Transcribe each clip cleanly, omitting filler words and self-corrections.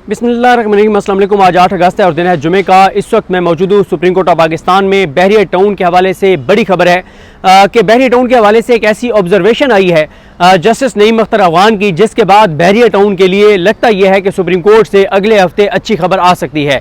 बिस्मिल्लाहिर्रहमानिर्रहीम। अस्सलाम वालेकुम। आज 8 अगस्त है और दिन है जुमे का। इस वक्त मैं मौजूद हूँ सुप्रीम कोर्ट ऑफ पाकिस्तान में। बहरिया टाउन के हवाले से बड़ी खबर है कि बहरिया टाउन के हवाले से एक ऐसी ऑब्जर्वेशन आई है जस्टिस नईम अख्तर अफगान की, जिसके बाद बहरिया टाउन के लिए लगता यह है कि सुप्रीम कोर्ट से अगले हफ्ते अच्छी खबर आ सकती है।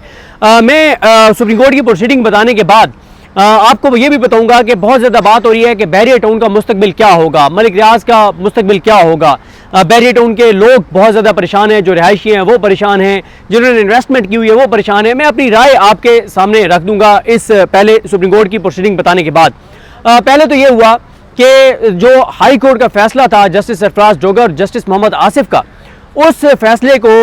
मैं सुप्रीम कोर्ट की प्रोसीडिंग बताने के बाद आपको ये भी बताऊंगा कि बहुत ज़्यादा बात हो रही है कि बहरिया टाउन का मुस्तकबिल क्या होगा, मलिक रियाज का मुस्तकबिल क्या होगा। बहरिया टाउन के लोग बहुत ज़्यादा परेशान हैं, जो रिहायशी हैं वो परेशान हैं, जिन्होंने इन्वेस्टमेंट की हुई है वो परेशान है। मैं अपनी राय आपके सामने रख दूंगा इस पहले सुप्रीम कोर्ट की प्रोसीडिंग बताने के बाद। पहले तो ये हुआ कि जो हाई कोर्ट का फैसला था जस्टिस सरफराज जोगर और जस्टिस मोहम्मद आसिफ का, उस फैसले को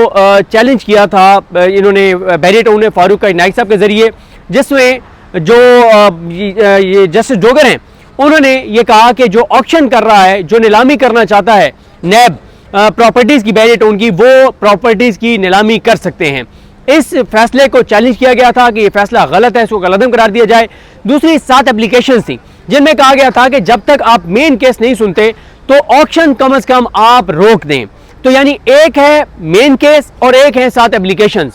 चैलेंज किया था इन्होंने बहरिया टाउन ने फारूक नाइक साहब के ज़रिए, जिसमें जो ये जस्टिस जोगर हैं उन्होंने ये कहा कि जो ऑक्शन कर रहा है, जो नीलामी करना चाहता है नैब प्रॉपर्टीज़ की बहरिया टाउन की, वो प्रॉपर्टीज़ की नीलामी कर सकते हैं। इस फैसले को चैलेंज किया गया था कि ये फैसला गलत है, इसको गलतम करार दिया जाए। दूसरी 7 एप्लीकेशन थी जिनमें कहा गया था कि जब तक आप मेन केस नहीं सुनते तो ऑक्शन कम से कम आप रोक दें। तो यानी एक है मेन केस और एक है 7 एप्लीकेशन।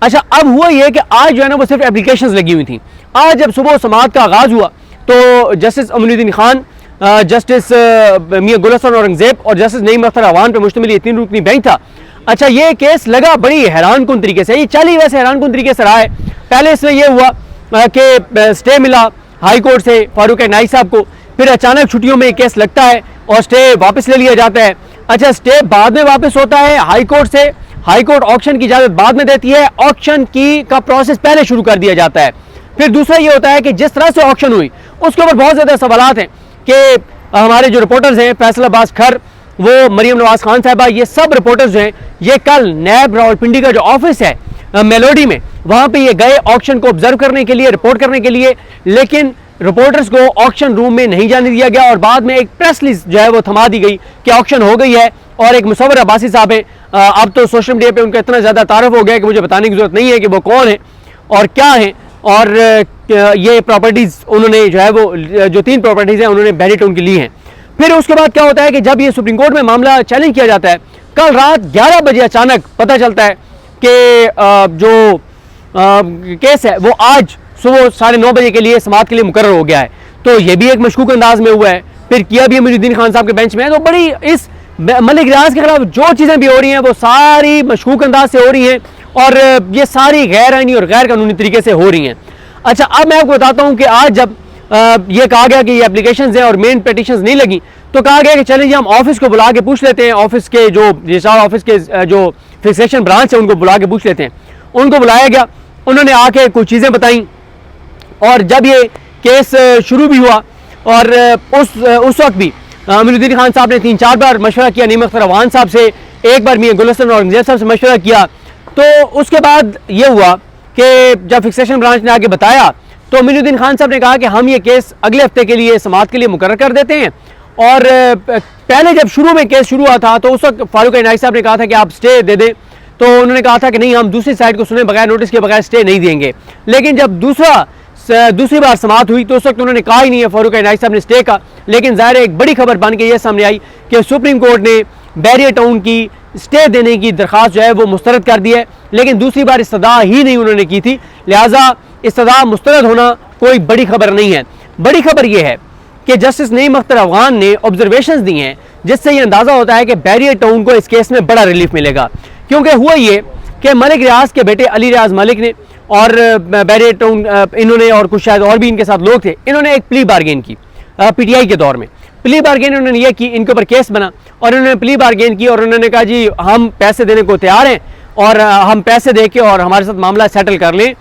अच्छा, अब हुआ ये कि आज जो है ना वो सिर्फ एप्लीकेशंस लगी हुई थी। आज जब सुबह समाअत का आगाज़ हुआ तो जस्टिस अमीनुद्दीन खान, जस्टिस मियां गुल हसन औरंगजेब और जस्टिस नईम अख्तर अफगान पर मुश्तमिल ये 3 रुकनी बेंच था। अच्छा, ये केस लगा बड़ी हैरान कुन तरीके से, ये 40 वैसे हैरान कुन तरीके से रहा है। पहले इसमें यह हुआ कि स्टे मिला हाई कोर्ट से फारूक नाइक साहब को, फिर अचानक छुट्टियों में केस लगता है और स्टे वापस ले लिया जाता है। अच्छा, स्टे बाद में वापस होता है हाई कोर्ट से, हाई कोर्ट ऑक्शन की इजाजत बाद में देती है, ऑक्शन की का प्रोसेस पहले शुरू कर दिया जाता है। फिर दूसरा ये होता है कि जिस तरह से ऑक्शन हुई उसके ऊपर बहुत ज्यादा सवालात हैं कि हमारे जो रिपोर्टर्स हैं फैसल अब्बास खर, वो मरियम नवाज खान साहबा, ये सब रिपोर्टर्स जो हैं ये कल नैब रावलपिंडी का जो ऑफिस है मेलोडी में, वहां पे ये गए ऑक्शन को ऑब्जर्व करने के लिए, रिपोर्ट करने के लिए, लेकिन रिपोर्टर्स को ऑक्शन रूम में नहीं जाने दिया गया और बाद में एक प्रेस लिस्ट जो है वो थमा दी गई कि ऑक्शन हो गई है। और एक मुसव्वर अब्बासी साहब हैं, अब तो सोशल मीडिया पे उनका इतना ज़्यादा तारुफ हो गया कि मुझे बताने की जरूरत नहीं है कि वो कौन है और क्या है। और ये प्रॉपर्टीज़ उन्होंने जो है वो जो 3 प्रॉपर्टीज़ हैं उन्होंने बहरिया टाउन की ली हैं। फिर उसके बाद क्या होता है कि जब ये सुप्रीम कोर्ट में मामला चैलेंज किया जाता है, कल रात 11 बजे अचानक पता चलता है कि जो केस है वो आज सुबह 9:30 बजे के लिए समाअत के लिए मुकर्रर हो गया है। तो ये भी एक मशकूक अंदाज में हुआ है। फिर किया भी अमीनुद्दीन खान साहब के बेंच में है। तो बड़ी इस मलिक रियाज के खिलाफ जो चीज़ें भी हो रही हैं वो सारी मशकूक अंदाज से हो रही हैं और ये सारी गैर आईनी और गैर कानूनी तरीके से हो रही हैं। अच्छा, अब मैं आपको बताता हूँ कि आज जब ये कहा गया कि ये एप्लीकेशंस हैं और मेन पिटीशंस नहीं लगी, तो कहा गया कि चलिए जी हम ऑफिस को बुला के पूछ लेते हैं, ऑफिस के जो रजिस्ट्रार ऑफिस के जो फिक्सेशन ब्रांच है उनको बुला के पूछ लेते हैं। उनको बुलाया गया, उन्होंने आके कुछ चीज़ें बताई और जब ये केस शुरू भी हुआ और उस वक्त भी अमीनुद्दीन खान साहब ने 3-4 बार मशवरा किया नईम अख्तर अफगान साहब से, एक बार मियां गुल हसन औरंगजेब साहब से मशवरा किया। तो उसके बाद ये हुआ कि जब फिक्सेशन ब्रांच ने आगे बताया तो अमीनुद्दीन खान साहब ने कहा कि हम ये केस अगले हफ्ते के लिए समाअत के लिए मुकर्रर कर देते हैं। और पहले जब शुरू में केस शुरू हुआ था तो उस वक्त फारूक नाइक साहब ने कहा था कि आप स्टे दे दें, तो उन्होंने कहा था कि नहीं, हम दूसरी साइड को सुने बगैर, नोटिस के बगैर स्टे नहीं देंगे। लेकिन जब दूसरी बार समाअत हुई तो उस वक्त उन्होंने कहा ही नहीं है फारूक नाइक साहब ने स्टे का। लेकिन ज़ाहिर एक बड़ी खबर बन के ये सामने आई कि सुप्रीम कोर्ट ने बहरिया टाउन की स्टे देने की दरख्वास्त जो है वो मुस्तरद कर दी है। लेकिन दूसरी बार इस्तदा ही नहीं उन्होंने की थी, लिहाजा इस्तदा मुस्तरद होना कोई बड़ी खबर नहीं है। बड़ी खबर यह है कि जस्टिस नईम अख्तर अफगान ने ऑब्जर्वेशंस दी हैं जिससे यह अंदाज़ा होता है कि बहरिया टाउन को इस केस में बड़ा रिलीफ मिलेगा। क्योंकि हुआ ये कि मलिक रियाज के बेटे अली रियाज मलिक ने और बहरिया टाउन इन्होंने और कुछ शायद और भी इनके साथ लोग थे, इन्होंने एक प्ली बार्गेन की पीटीआई के दौर में। प्ली बार्गेन उन्होंने ये की, इनके ऊपर केस बना और उन्होंने प्ली बार्गेन की और उन्होंने कहा जी हम पैसे देने को तैयार हैं और हम पैसे दे के और हमारे साथ मामला सेटल कर लें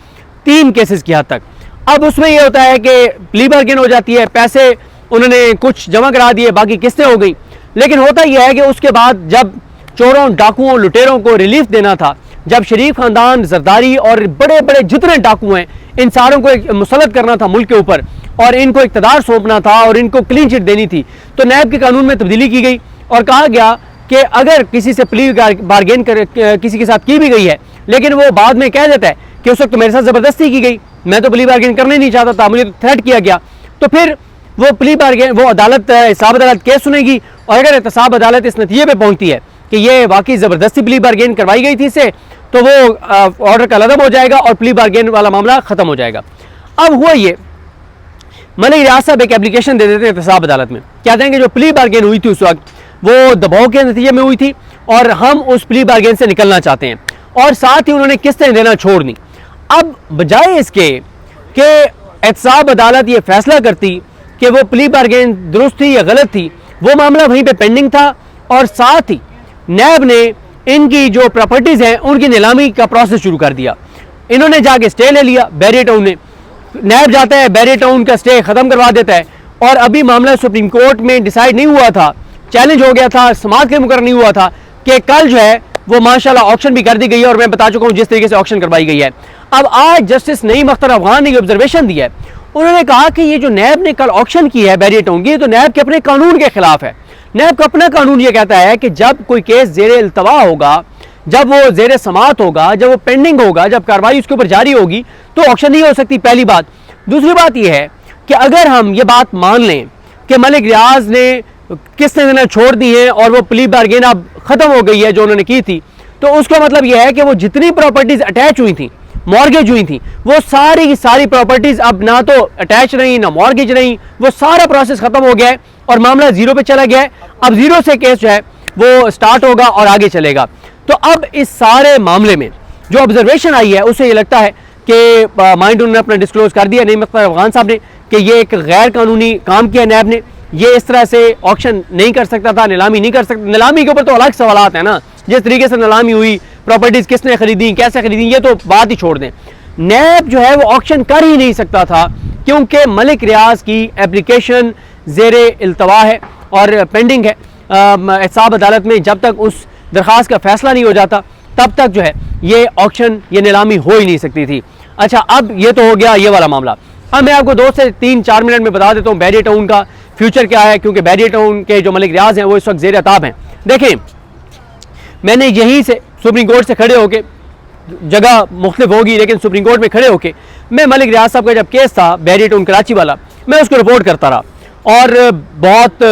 3 केसेस की हद तक। अब उसमें यह होता है कि प्ली बार्गेन हो जाती है, पैसे उन्होंने कुछ जमा करा दिए, बाकी किस्तें हो गई। लेकिन होता यह है कि उसके बाद जब चोरों, डाकुओं, लुटेरों को रिलीफ देना था, जब शरीफ खानदान, जरदारी और बड़े बड़े जितने डाकू हैं इन सारों को एक मुसल्लत करना था मुल्क के ऊपर और इनको इक़्तिदार सौंपना था और इनको क्लीन चिट देनी थी, तो नैब के कानून में तब्दीली की गई और कहा गया कि अगर किसी से प्ली बार्गेन किसी के साथ की भी गई है लेकिन वो बाद में कह देता है कि उस वक्त तो मेरे साथ ज़बरदस्ती की गई, मैं तो प्ली बार्गेन करने नहीं चाहता था, मुझे तो थ्रेट किया गया, तो फिर वो प्ली बार्गेन वो अदालत हिसाब अदालत केस सुनेगी और अगर एहतसाब अदालत इस नतीजे पे पहुंचती है कि ये वाकई ज़बरदस्ती प्ली बार्गेन करवाई गई थी इससे, तो वो ऑर्डर का लदम हो जाएगा और प्ली बार्गेन वाला मामला ख़त्म हो जाएगा। अब हुआ ये, मलिक रियाज साहब एक एप्लीकेशन दे देते हैं एहतसाब अदालत में, कहते हैं कि जो प्ली बार्गेन हुई थी उस वक्त वो दबाव के नतीजे में हुई थी और हम उस प्ली बार्गेन से निकलना चाहते हैं, और साथ ही उन्होंने किस्तें देना छोड़ दी। अब बजाय इसके कि एहतसाब अदालत ये फैसला करती कि वो प्ली बार्गेन दुरुस्त थी या गलत थी, वो मामला वहीं पे पेंडिंग था और साथ ही नैब ने इनकी जो प्रॉपर्टीज़ हैं उनकी नीलामी का प्रोसेस शुरू कर दिया। इन्होंने जाके स्टे ले लिया बैरियर टाउन ने, नैब जाता है बैरियर टाउन का स्टे ख़त्म करवा देता है, और अभी मामला सुप्रीम कोर्ट में डिसाइड नहीं हुआ था, चैलेंज हो गया था, समाअत के मुकर्रर नहीं हुआ था कि कल जो है वो माशाल्लाह ऑक्शन भी कर दी गई है, और मैं बता चुका हूँ जिस तरीके से ऑक्शन करवाई गई है। अब आज जस्टिस नईम अख्तर अफगान ने ऑब्जर्वेशन दिया है, उन्होंने कहा कि ये जो नैब ने कल ऑक्शन की है बैरियर टाउन की, तो नैब के अपने कानून के खिलाफ है। नैब का अपना कानून ये कहता है कि जब कोई केस ज़ेरे इल्तवा होगा, जब वो ज़ेरे समाअत होगा, जब वो पेंडिंग होगा, जब कार्रवाई उसके ऊपर जारी होगी, तो ऑक्शन नहीं हो सकती, पहली बात। दूसरी बात यह है कि अगर हम ये बात मान लें कि मलिक रियाज ने किस्तें देना छोड़ दी हैं और वो प्ली बार्गेन अब ख़त्म हो गई है जो उन्होंने की थी, तो उसका मतलब यह है कि वो जितनी प्रॉपर्टीज़ अटैच हुई थी, मॉर्गेज हुई थी, वो सारी की सारी प्रॉपर्टीज़ अब ना तो अटैच रही ना मॉर्गेज रही, वो सारा प्रोसेस ख़त्म हो गया है और मामला ज़ीरो पे चला गया है। अब ज़ीरो से केस जो है वो स्टार्ट होगा और आगे चलेगा। तो अब इस सारे मामले में जो ऑब्जर्वेशन आई है उससे ये लगता है कि माइंड उन्होंने अपना डिस्क्लोज कर दिया नईम अख्तर अफगान साहब ने कि ये एक गैर कानूनी काम किया नैब ने, ये इस तरह से ऑक्शन नहीं कर सकता था, नीलामी नहीं कर सकता। नीलामी के ऊपर तो अलग सवालात है ना, जिस तरीके से नीलामी हुई, प्रॉपर्टीज किसने खरीदी, कैसे खरीदी, ये तो बात ही छोड़ दें। नैब जो है वो ऑक्शन कर ही नहीं सकता था क्योंकि मलिक रियाज की एप्लीकेशन ज़ेरे इल्तवा है और पेंडिंग है एहतसाब अदालत में। जब तक उस दरख्वास्त का फैसला नहीं हो जाता तब तक जो है ये ऑक्शन, ये नीलामी हो ही नहीं सकती थी। अच्छा, अब ये तो हो गया ये वाला मामला। अब मैं आपको 2 से 3-4 मिनट में बता देता हूँ बैरियर टाउन का फ्यूचर क्या है, क्योंकि बैरियर टाउन के जो मलिक रियाज हैं वो इस वक्त ज़ेर अताब हैं। देखें, मैंने यहीं से सुप्रीम कोर्ट से खड़े होके, जगह मुख्तलिफ होगी लेकिन सुप्रीम कोर्ट में खड़े होके मैं मलिक रियाज साहब का जब केस था बैरियर टाउन कराची वाला, मैं उसको रिपोर्ट करता रहा और बहुत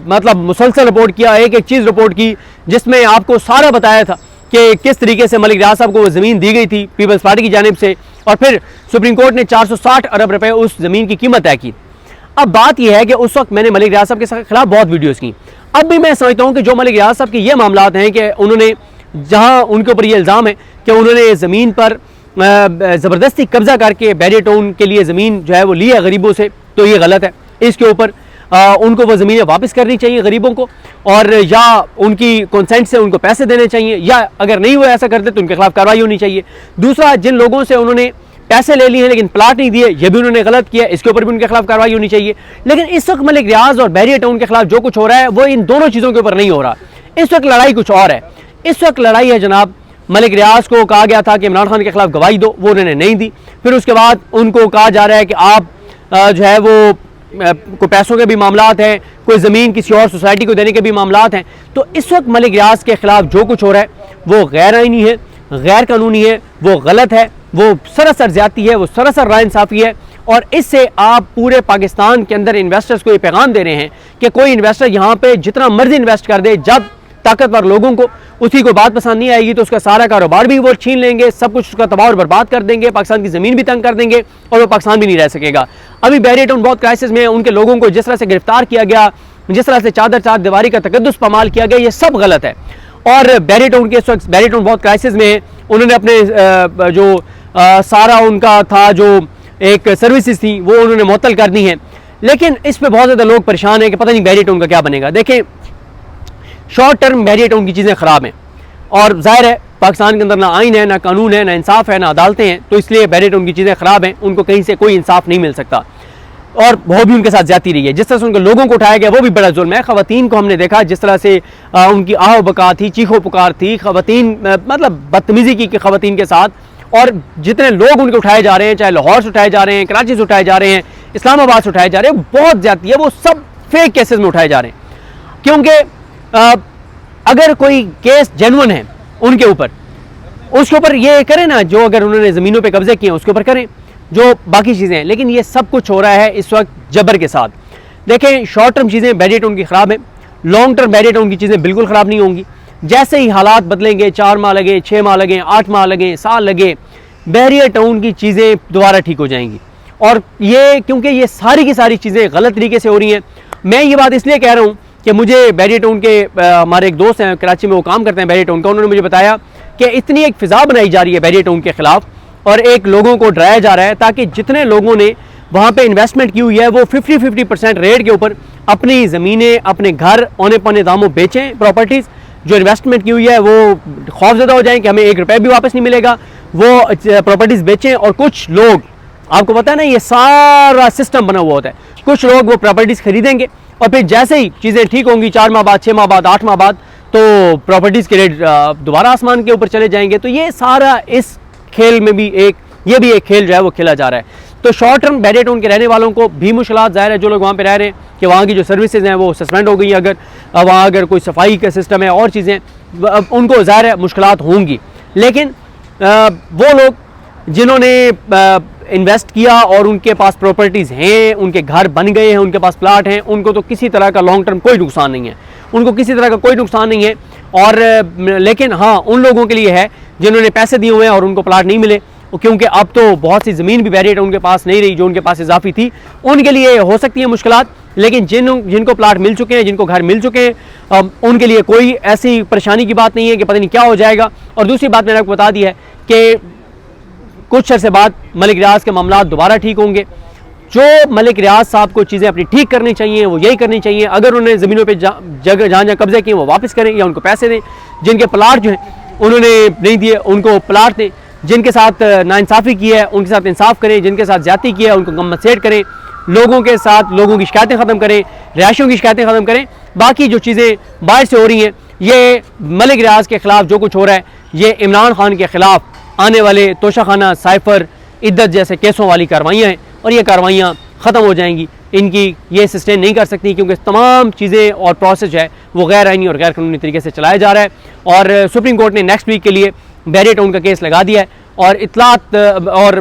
मतलब मुसलसल रिपोर्ट किया, एक एक चीज़ रिपोर्ट की जिसमें आपको सारा बताया था कि किस तरीके से मलिक रियाज साहब को वो ज़मीन दी गई थी पीपल्स पार्टी की जानिब से, और फिर सुप्रीम कोर्ट ने 460 अरब रुपए उस ज़मीन की कीमत तय की। अब बात यह है कि उस वक्त मैंने मलिक रियाज साहब के खिलाफ बहुत वीडियोज़ की। अब भी मैं समझता हूँ कि जो मलिक रियाज साहब के ये मामलात हैं कि उन्होंने, जहाँ उनके ऊपर ये इल्ज़ाम है कि उन्होंने ज़मीन पर ज़बरदस्ती कब्ज़ा करके बैरियर टाउन के लिए ज़मीन जो है वो ली है गरीबों से, तो ये गलत है। इसके ऊपर उनको वो ज़मीनें वापस करनी चाहिए गरीबों को, और या उनकी कंसेंट से उनको पैसे देने चाहिए, या अगर नहीं वो ऐसा करते तो उनके खिलाफ कार्रवाई होनी चाहिए। दूसरा, जिन लोगों से उन्होंने पैसे ले लिए हैं लेकिन प्लाट नहीं दिए, ये भी उन्होंने गलत किया, इसके ऊपर भी उनके खिलाफ कार्रवाई होनी चाहिए। लेकिन इस वक्त मलिक रियाज और बैरियर टाउन के खिलाफ जो कुछ हो रहा है वो इन दोनों चीज़ों के ऊपर नहीं हो रहा। इस वक्त लड़ाई कुछ और है। इस वक्त लड़ाई है जनाब, मलिक रियाज को कहा गया था कि इमरान खान के खिलाफ गवाही दो, वो उन्होंने नहीं दी। फिर उसके बाद उनको कहा जा रहा है कि आप जो है वो कोई पैसों के भी मामलात हैं, कोई ज़मीन किसी और सोसाइटी को देने के भी मामलात हैं। तो इस वक्त मलिक रियाज के खिलाफ जो कुछ हो रहा है वो गैर आइनी है, गैर कानूनी है, वो गलत है, वो सरासर ज़्यादती है, वो सरासर नाइंसाफ़ी है। और इससे आप पूरे पाकिस्तान के अंदर इन्वेस्टर्स को ये पैगाम दे रहे हैं कि कोई इन्वेस्टर यहाँ पे जितना मर्जी इन्वेस्ट कर दे, जब ताकतवर लोगों को उसकी कोई बात पसंद नहीं आएगी तो उसका सारा कारोबार भी वो छीन लेंगे, सब कुछ उसका तबाह और बर्बाद कर देंगे, पाकिस्तान की ज़मीन भी तंग कर देंगे और वो पाकिस्तान भी नहीं रह सकेगा। अभी बैरियर टाउन बहुत क्राइसिस में है, उनके लोगों को जिस तरह से गिरफ्तार किया गया, जिस तरह से चार दीवारी का तकद्दुस पामाल किया गया, ये सब गलत है। और बैरियर टाउन के इस वक्त बैरियर टाउन बहुत क्राइसिस में है। उन्होंने अपने जो सारा उनका था जो एक सर्विसेज थी वो उन्होंने मुअत्तल कर दी हैं, लेकिन इस पर बहुत ज़्यादा लोग परेशान हैं कि पता नहीं बैरियर टाउन का क्या बनेगा। देखें, शॉर्ट टर्म बैरियर टाउन की चीज़ें ख़राब हैं और जाहिर है पाकिस्तान के अंदर ना आइन है, ना कानून है, ना इंसाफ है, ना अदालतें हैं, तो इसलिए बैरियर टाउन की चीज़ें ख़राब हैं, उनको कहीं से कोई इंसाफ नहीं मिल सकता। और वो भी उनके साथ ज्यादती रही है, जिस तरह से उनके लोगों को उठाया गया वो भी बड़ा जुल्म है। ख़वातीन को हमने देखा जिस तरह से उनकी आहो बका थी, चीखो पुकार थी, ख़वातीन मतलब बदतमीज़ी की ख़वातीन के साथ, और जितने लोग उनके उठाए जा रहे हैं, चाहे लाहौर से उठाए जा रहे हैं, कराची से उठाए जा रहे हैं, इस्लामाबाद से उठाए जा रहे हैं, बहुत ज्यादती है। वो सब फेक केसेस में उठाए जा रहे हैं, क्योंकि अगर कोई केस जेन्युइन है उनके ऊपर, उसके ऊपर ये करें ना, जो अगर उन्होंने ज़मीनों पे कब्जे किए उसके ऊपर करें, जो बाकी चीज़ें हैं। लेकिन ये सब कुछ हो रहा है इस वक्त जबर के साथ। देखें, शॉर्ट टर्म चीज़ें बैरियर टाउन की ख़राब हैं, लॉन्ग टर्म बैरियर टाउन की चीज़ें बिल्कुल ख़राब नहीं होंगी। जैसे ही हालात बदलेंगे, 4 माह लगे, 6 माह लगे, 8 माह लगे, साल लगे, बहरिया टाउन की चीज़ें दोबारा ठीक हो जाएंगी। और ये क्योंकि ये सारी की सारी चीज़ें गलत तरीके से हो रही हैं, मैं ये बात इसलिए कह रहा हूँ कि मुझे बहरिया टाउन के हमारे एक दोस्त हैं कराची में, वो काम करते हैं बहरिया टाउन का, उन्होंने मुझे बताया कि इतनी एक फ़िज़ा बनाई जा रही है बहरिया टाउन के ख़िलाफ़ और एक लोगों को डराया जा रहा है ताकि जितने लोगों ने वहाँ पे इन्वेस्टमेंट की हुई है वो 50% रेट के ऊपर अपनी ज़मीनें, अपने घर औने पौने दामों बेचें, प्रॉपर्टीज़ जो इन्वेस्टमेंट की हुई है वो खौफजदा हो जाएं कि हमें 1 रुपया भी वापस नहीं मिलेगा, वो प्रॉपर्टीज़ बेचें। और कुछ लोग, आपको पता है ना, ये सारा सिस्टम बना हुआ होता है, कुछ लोग वो प्रॉपर्टीज़ खरीदेंगे और फिर जैसे ही चीज़ें ठीक होंगी, 4 माह बाद, 6 माह बाद, 8 माह बाद, तो प्रॉपर्टीज़ के रेट दोबारा आसमान के ऊपर चले जाएंगे। तो ये सारा इस खेल में भी ये भी एक खेल जो है वो खेला जा रहा है। तो शॉर्ट टर्म बहरिया टाउन के रहने वालों को भी मुश्किलात ज़ाहिर है, जो लोग वहाँ पे रह रहे हैं कि वहाँ की जो सर्विसेज हैं वो सस्पेंड हो गई, अगर वहाँ अगर कोई सफाई का सिस्टम है और चीज़ें, उनको ज़ाहिर है मुश्किलात होंगी। लेकिन वो लोग जिन्होंने इन्वेस्ट किया और उनके पास प्रॉपर्टीज़ हैं, उनके घर बन गए हैं, उनके पास प्लाट हैं, उनको तो किसी तरह का लॉन्ग टर्म कोई नुकसान नहीं है, उनको किसी तरह का कोई नुकसान नहीं है। और लेकिन हाँ, उन लोगों के लिए है जिन्होंने पैसे दिए हुए हैं और उनको प्लाट नहीं मिले, क्योंकि अब तो बहुत सी ज़मीन भी बहरिया टाउन के पास नहीं रही जो उनके पास इजाफी थी, उनके लिए हो सकती है मुश्किलात। लेकिन जिनको प्लाट मिल चुके हैं, जिनको घर मिल चुके हैं, उनके लिए कोई ऐसी परेशानी की बात नहीं है कि पता नहीं क्या हो जाएगा। और दूसरी बात मैंने आपको बता दी है कि कुछ अरसे बाद मलिक रियाज के मामला दोबारा ठीक होंगे। जो मलिक रियाज साहब को चीज़ें अपनी ठीक करनी चाहिए वो यही करनी चाहिए। अगर उन्होंने ज़मीनों पर जगह जहाँ कब्जे किए वो वापस करें या उनको पैसे दें। जिनके प्लाट जो हैं उन्होंने नहीं दिए उनको प्लाट दें। जिनके साथ नाइंसाफ़ी की है उनके साथ इंसाफ करें, जिनके साथ ज़्यादती की है उनको कम्पनसेट करें, लोगों के साथ लोगों की शिकायतें ख़त्म करें, रिहायशों की शिकायतें ख़त्म करें। बाकी जो चीज़ें बाहर से हो रही हैं, ये मलिक रियाज के ख़िलाफ़ जो कुछ हो रहा है, ये इमरान खान के ख़िलाफ़ आने वाले तोशाखाना, साइफर, इद्दत जैसे केसों वाली कार्रवाइयाँ हैं और ये कार्रवाइयाँ ख़त्म हो जाएंगी। इनकी ये सस्टेन नहीं कर सकती क्योंकि तमाम चीज़ें और प्रोसेस जो है वो गैर आइनी और गैर कानूनी तरीके से चलाया जा रहा है। और सुप्रीम कोर्ट ने नेक्स्ट वीक के लिए बहरिया टाउन का केस लगा दिया है और इतलात और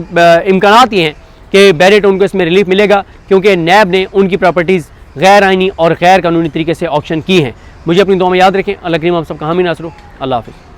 इम्कानात ये हैं कि बहरिया टाउन को इसमें रिलीफ मिलेगा क्योंकि नैब ने उनकी प्रॉपर्टीज़ गैर आइनी और गैर कानूनी तरीके से ऑक्शन की हैं। मुझे अपनी दुआ में याद रखें। अल्लाह करीम हम सबका हामी नासर हो। अल्लाह हाफ़िज़।